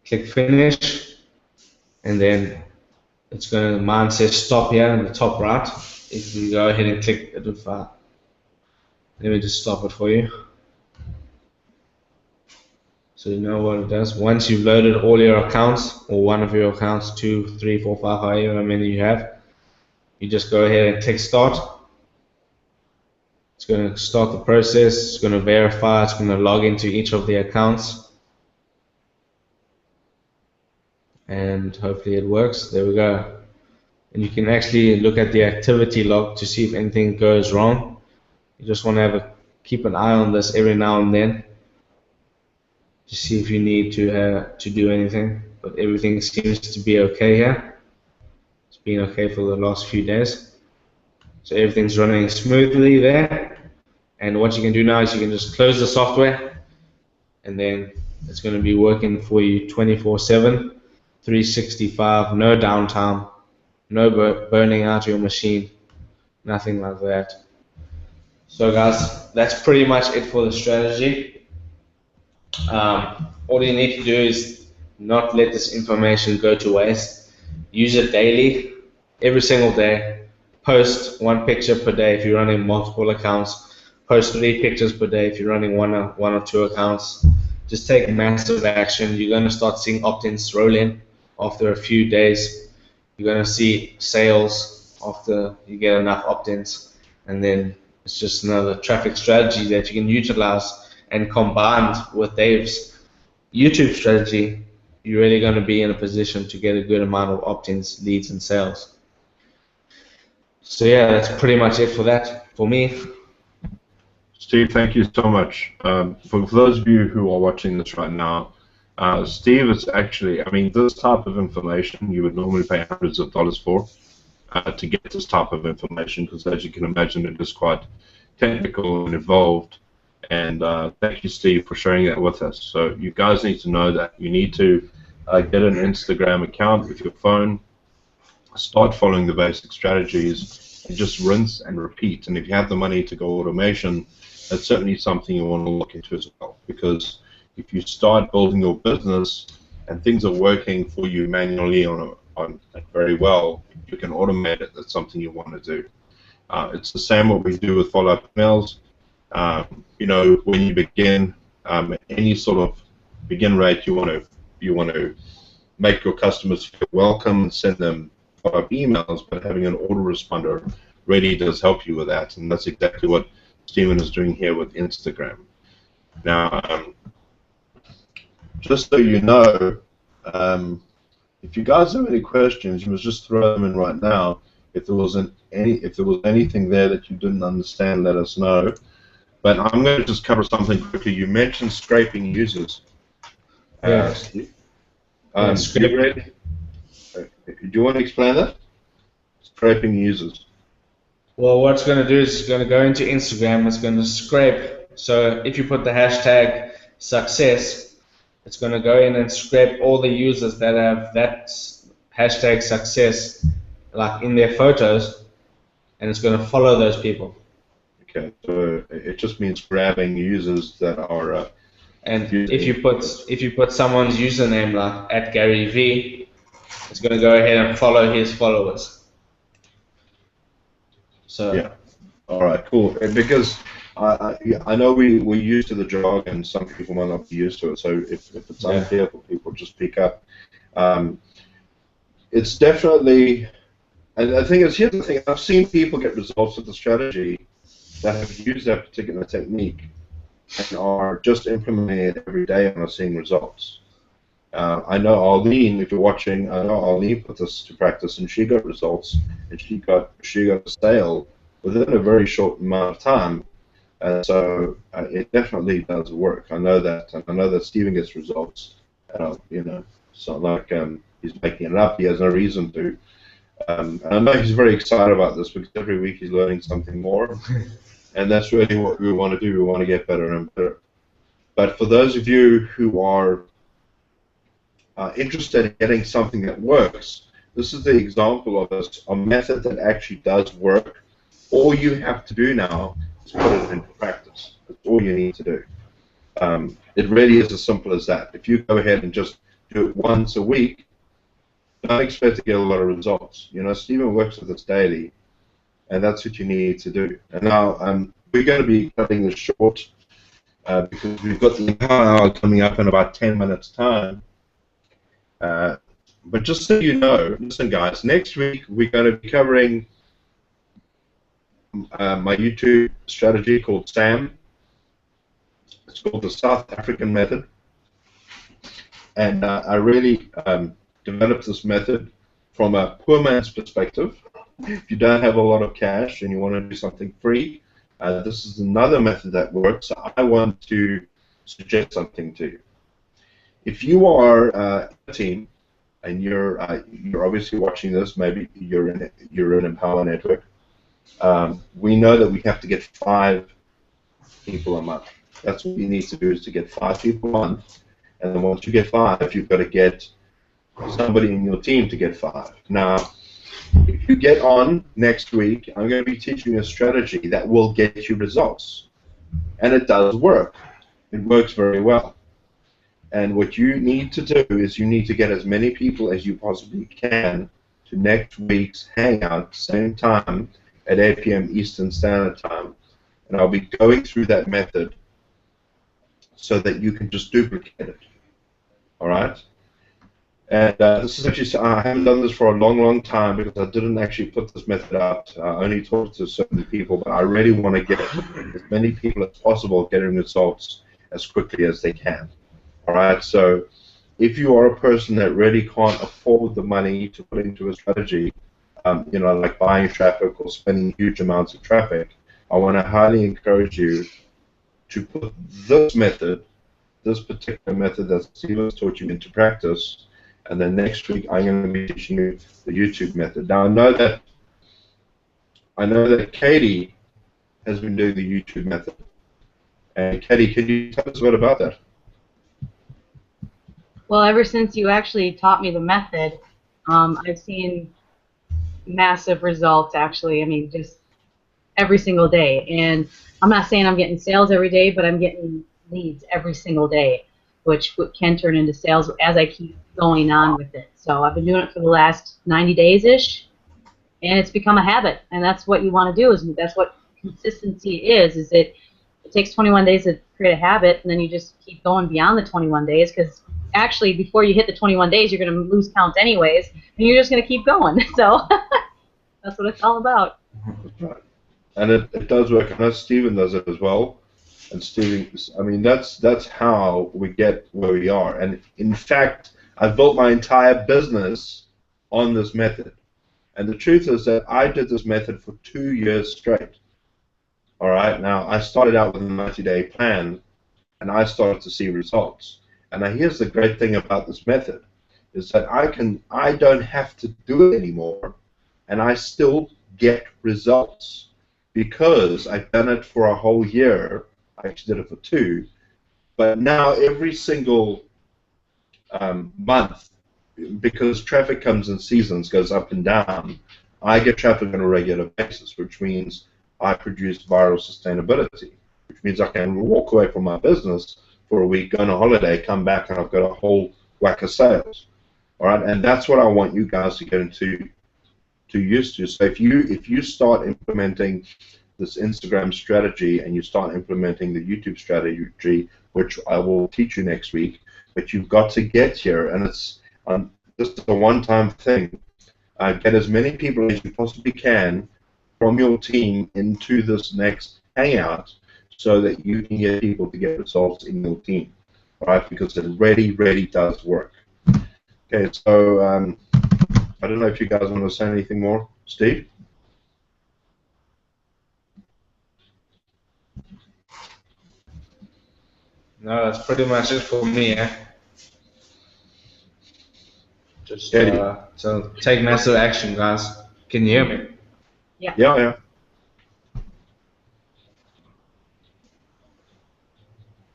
[SPEAKER 3] Click finish. And then mine says stop here in the top right. If you go ahead and click edify. Let me just stop it for you. So you know what it does. Once you've loaded all your accounts, or one of your accounts, 2, 3, 4, 5, however many you have, you just go ahead and click start. It's going to start the process. It's going to verify. It's going to log into each of the accounts. And hopefully it works. There we go. and you can actually look at the activity log to see if anything goes wrong. You just want to keep an eye on this every now and then to see if you need to do anything. But everything seems to be okay here. It's been okay for the last few days. So everything's running smoothly there. And what you can do now is you can just close the software, and then it's going to be working for you 24/7, 365, no downtime, no burning out your machine, nothing like that. So guys, that's pretty much it for the strategy. All you need to do is not let this information go to waste. Use it daily, every single day. Post 1 picture per day if you're running multiple accounts. Post 3 pictures per day if you're running one or 2 accounts. Just take massive action. You're going to start seeing opt-ins roll in after a few days. You're going to see sales after you get enough opt-ins, and then it's just another traffic strategy that you can utilize, and combined with Dave's YouTube strategy, you're really going to be in a position to get a good amount of opt-ins, leads, and sales. So yeah, that's pretty much it for that, for me.
[SPEAKER 1] Steve, thank you so much. For those of you who are watching this right now, Steve is actually, I mean, this type of information you would normally pay hundreds of dollars for to get this type of information, because as you can imagine, it is quite technical and involved. And thank you, Steve, for sharing that with us. So you guys need to know that you need to get an Instagram account with your phone, start following the basic strategies, and just rinse and repeat. And if you have the money to go automation, that's certainly something you want to look into as well, because if you start building your business and things are working for you manually on very well, you can automate it. That's something you want to do. It's the same what we do with follow-up emails. You know, when you begin any sort of begin rate, you want to make your customers feel welcome and send them follow-up emails, but having an autoresponder really does help you with that, and that's exactly what Stephen is doing here with Instagram. Now, just so you know, if you guys have any questions, you must just throw them in right now. If there was anything there that you didn't understand, let us know. But I'm going to just cover something quickly. You mentioned scraping users.
[SPEAKER 3] Yes.
[SPEAKER 1] Do you want to explain that? Scraping users.
[SPEAKER 3] Well, what it's going to do is it's going to go into Instagram. It's going to scrape. So if you put the hashtag success, it's going to go in and scrape all the users that have that hashtag success, like in their photos, and it's going to follow those people.
[SPEAKER 1] Okay, so it just means grabbing users that are.
[SPEAKER 3] And if you put someone's username like @GaryV, it's going to go ahead and follow his followers. So
[SPEAKER 1] yeah, all right, cool. Because I know we're used to the jargon, some people might not be used to it. So if it's unclear for people, just pick up. It's definitely, and the thing is, here's the thing: I've seen people get results with the strategy that have used that particular technique and are just implementing it every day and are seeing results. I know Arlene, if you're watching, I know Arlene put this to practice, and she got results, and she got a sale within a very short amount of time. So it definitely does work. I know that, and I know that Stephen gets results. You know, it's not like he's making it up. He has no reason to. And I know he's very excited about this because every week he's learning something more, and that's really what we want to do. We want to get better and better. But for those of you who are interested in getting something that works, this is the example of a method that actually does work. All you have to do now is put it into practice. That's all you need to do. It really is as simple as that. If you go ahead and just do it once a week, don't expect to get a lot of results. You know, Stephen works with us daily, and that's what you need to do. And now we're going to be cutting this short because we've got the hour coming up in about 10 minutes' time. But just so you know, listen guys, next week we're going to be covering my YouTube strategy called SAM. It's called the South African Method. And I really developed this method from a poor man's perspective, if you don't have a lot of cash and you want to do something free, this is another method that works. I want to suggest something to you. If you are a team and you're obviously watching this, maybe you're in Empower Network. We know that we have to get 5 people a month. That's what you need to do, is to get 5 people a month, and then once you get 5, you've got to get somebody in your team to get 5. Now, if you get on next week, I'm going to be teaching you a strategy that will get you results, and it does work. It works very well. And what you need to do is you need to get as many people as you possibly can to next week's Hangout, same time, at 8 p.m. Eastern Standard Time. And I'll be going through that method so that you can just duplicate it. All right? And this is actually, I haven't done this for a long, long time because I didn't actually put this method out. I only talked to certain people, but I really want to get as many people as possible getting results as quickly as they can. All right? So if you are a person that really can't afford the money to put into a strategy, you know, like buying traffic or spending huge amounts of traffic, I want to highly encourage you to put this method, this particular method that Steve has taught you, into practice. And then next week I'm going to be teaching you the YouTube method. Now I know that Katie has been doing the YouTube method. And Katie, can you tell us a bit about that?
[SPEAKER 2] Well, ever since you actually taught me the method, I've seen massive results, actually. I mean, just every single day. And I'm not saying I'm getting sales every day, but I'm getting leads every single day, which can turn into sales as I keep going on with it. So I've been doing it for the last 90 days-ish, and it's become a habit. And that's what you want to do. That's what consistency is it takes 21 days to create a habit, and then you just keep going beyond the 21 days, because actually before you hit the 21 days, you're going to lose count anyways, and you're just going to keep going. So that's what it's all about.
[SPEAKER 1] Right. And it does work. I know Stephen does it as well. And Stephen, I mean, that's how we get where we are. And in fact, I've built my entire business on this method. And the truth is that I did this method for 2 years straight. All right. Now, I started out with a 90-day plan, and I started to see results. And now here's the great thing about this method, is that I don't have to do it anymore, and I still get results because I've done it for a whole year. I actually did it for 2, but now every single month, because traffic comes in seasons, goes up and down, I get traffic on a regular basis, which means I produce viral sustainability, which means I can walk away from my business for a week, go on a holiday, come back, and I've got a whole whack of sales. All right, and that's what I want you guys to get into used to. So if you start implementing this Instagram strategy and you start implementing the YouTube strategy, which I will teach you next week, but you've got to get here, and it's just a one-time thing. Get as many people as you possibly can from your team into this next Hangout so that you can get people to get results in your team, all right? Because it really does work. Okay, so I don't know if you guys want to say anything more. Steve?
[SPEAKER 3] No, that's pretty much it for me, eh? Just so take massive action, guys. Can you hear me?
[SPEAKER 2] Yeah.
[SPEAKER 1] Yeah.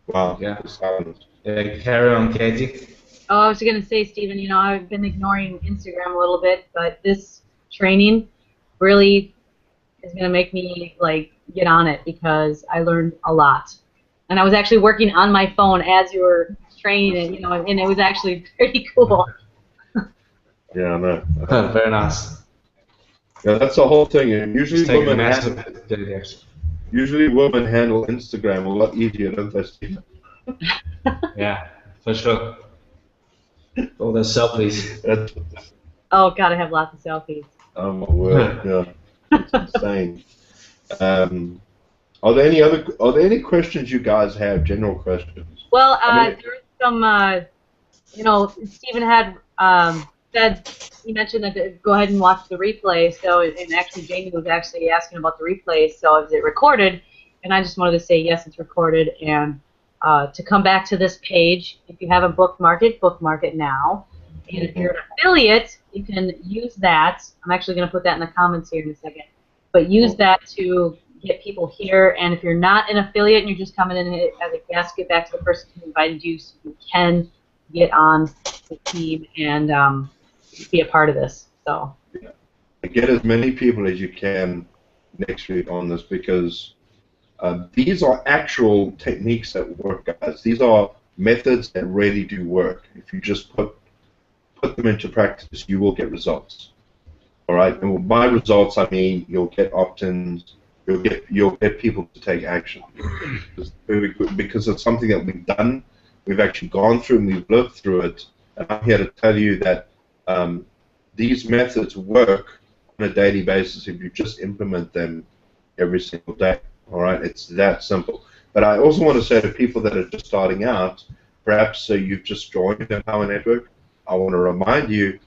[SPEAKER 1] Wow.
[SPEAKER 3] Yeah. Carry on, Katie.
[SPEAKER 2] Oh, I was going to say, Stephen, you know, I've been ignoring Instagram a little bit, but this training really is going to make me, like, get on it, because I learned a lot. And I was actually working on my phone as you were training it, you know, and it was actually pretty cool.
[SPEAKER 1] Yeah, I know.
[SPEAKER 3] Very nice.
[SPEAKER 1] Yeah, that's the whole thing. And usually women handle Instagram a lot easier, don't they, Steve?
[SPEAKER 3] Yeah, for sure. All those selfies.
[SPEAKER 2] Oh, gotta have lots of selfies.
[SPEAKER 1] Oh my word! Yeah, it's insane. Are there any questions you guys have? General questions?
[SPEAKER 2] Well, there was some. You know, Stephen had said, you mentioned that go ahead and watch the replay. So, and actually, Jamie was actually asking about the replay. So, is it recorded? And I just wanted to say yes, it's recorded. And to come back to this page, if you haven't bookmarked it now. And if you're an affiliate, you can use that. I'm actually going to put that in the comments here in a second. But use that to get people here. And if you're not an affiliate and you're just coming in as a guest, get back to the person who invited you so you can get on the team and be a part of this. So
[SPEAKER 1] get as many people as you can next week on this, because these are actual techniques that work, guys. These are methods that really do work. If you just put them into practice, you will get results. All right, and by results I mean you'll get opt-ins, you'll get people to take action, because it's something that we've done, we've actually gone through and we've lived through it. And I'm here to tell you that these methods work on a daily basis if you just implement them every single day. All right, it's that simple. But I also want to say to people that are just starting out, perhaps you've just joined the Power Network, I want to remind you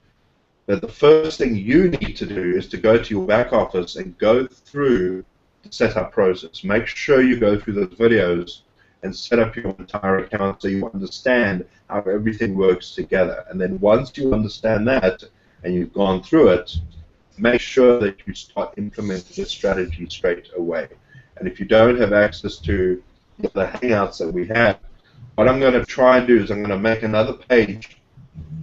[SPEAKER 1] that the first thing you need to do is to go to your back office and go through the setup process. Make sure you go through those videos and set up your entire account so you understand how everything works together. And then once you understand that and you've gone through it, make sure that you start implementing the strategy straight away. And if you don't have access to the Hangouts that we have, what I'm going to try and do is I'm going to make another page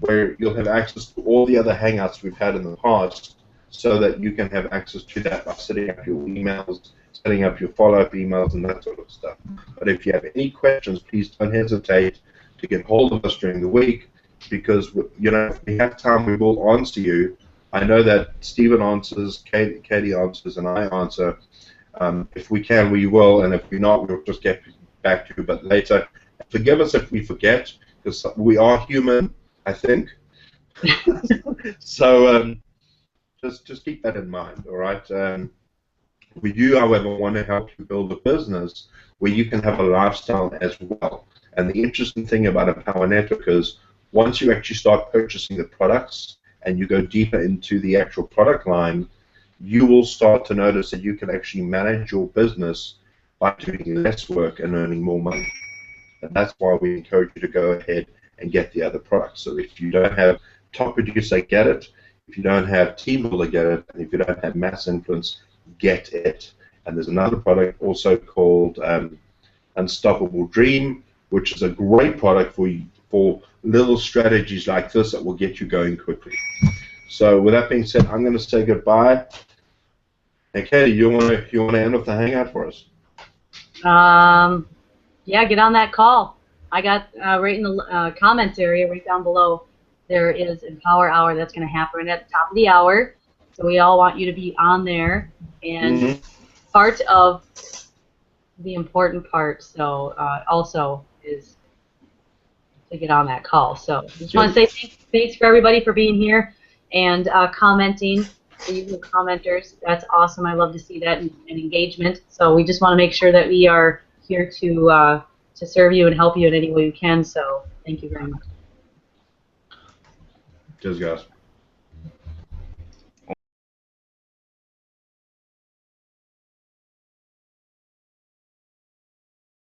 [SPEAKER 1] where you'll have access to all the other Hangouts we've had in the past, so that you can have access to that by setting up your emails, setting up your follow-up emails, and that sort of stuff. But if you have any questions, please don't hesitate to get hold of us during the week, because if we have time, we will answer you. I know that Stephen answers, Katie answers, and I answer. If we can, we will, and if we're not, we'll just get back to you, but later. Forgive us if we forget, because we are human, I think. So just keep that in mind, all right? We do, however, want to help you build a business where you can have a lifestyle as well. And the interesting thing about a Power Network is once you actually start purchasing the products and you go deeper into the actual product line, you will start to notice that you can actually manage your business by doing less work and earning more money. And that's why we encourage you to go ahead and get the other products. So if you don't have Top Producer, get it. If you don't have Team Builder, get it. And if you don't have Mass Influence, get it. And there's another product also called Unstoppable Dream, which is a great product for little strategies like this that will get you going quickly. So with that being said, I'm going to say goodbye. And Katie, you want to end off the Hangout for us?
[SPEAKER 2] Yeah, get on that call. I got right in the comments area, right down below, there is a Power Hour that's going to happen right at the top of the hour. So we all want you to be on there, and part of the important part, so also is to get on that call. So just want to say thanks for everybody for being here and commenting. For you commenters, that's awesome. I love to see that and engagement. So we just want to make sure that we are here to serve you and help you in any way we can. So thank you very much.
[SPEAKER 1] Cheers, guys.